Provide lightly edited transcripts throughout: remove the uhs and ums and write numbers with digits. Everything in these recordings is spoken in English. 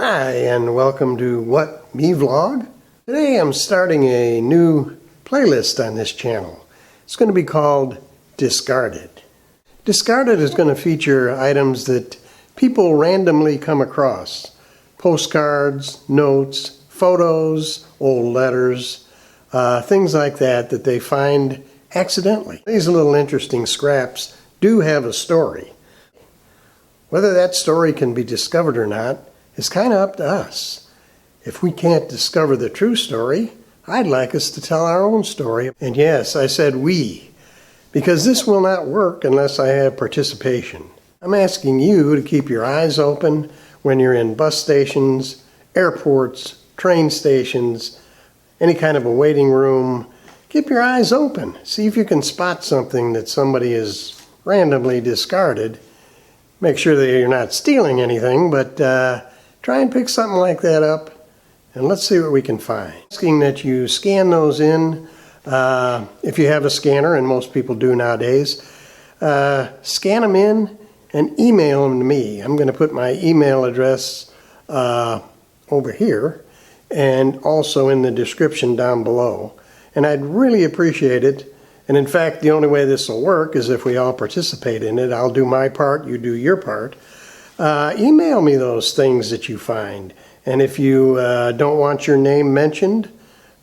Hi, and welcome to What Me Vlog. Today I'm starting a new playlist on this channel. It's going to be called Discarded. Discarded is going to feature items that people randomly come across. Postcards, notes, photos, old letters, things like that they find accidentally. These little interesting scraps do have a story. Whether that story can be discovered or not is kind of up to us. If we can't discover the true story, I'd like us to tell our own story. And yes, I said we, because this will not work unless I have participation. I'm asking you to keep your eyes open when you're in bus stations, airports, train stations, any kind of a waiting room. Keep your eyes open. See if you can spot something that somebody has randomly discarded. Make sure that you're not stealing anything, but try and pick something like that up, and let's see what we can find. Asking that you scan those in, if you have a scanner, and most people do nowadays. Scan them in and email them to me. I'm going to put my email address over here, and also in the description down below. And I'd really appreciate it. And in fact, the only way this will work is if we all participate in it. I'll do my part, you do your part. Email me those things that you find. And if you don't want your name mentioned,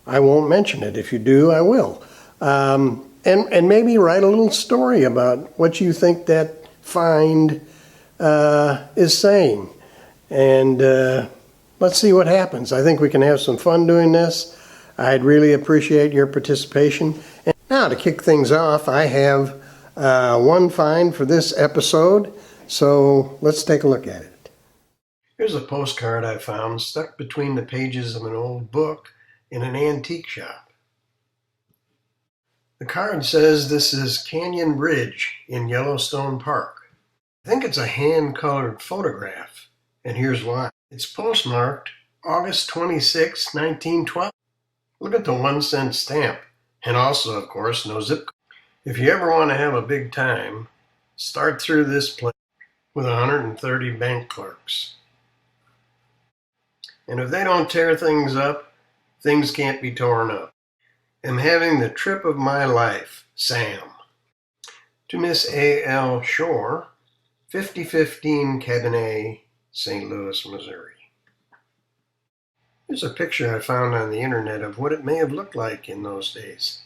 I won't mention it. If you do, I will. And maybe write a little story about what you think that find is saying. And let's see what happens. I think we can have some fun doing this. I'd really appreciate your participation. And now, to kick things off, I have one find for this episode, so let's take a look at it. Here's a postcard I found stuck between the pages of an old book in an antique shop. The card says this is Canyon Bridge in Yellowstone Park. I think it's a hand-colored photograph, and here's why. It's postmarked August 26, 1912. Look at the 1-cent stamp. And also, of course, no zip code. If you ever want to have a big time, start through this place with 130 bank clerks. And if they don't tear things up, things can't be torn up. I'm having the trip of my life, Sam. To Miss A.L. Shore, 5015 Cabinet, St. Louis, Missouri. Here's a picture I found on the internet of what it may have looked like in those days.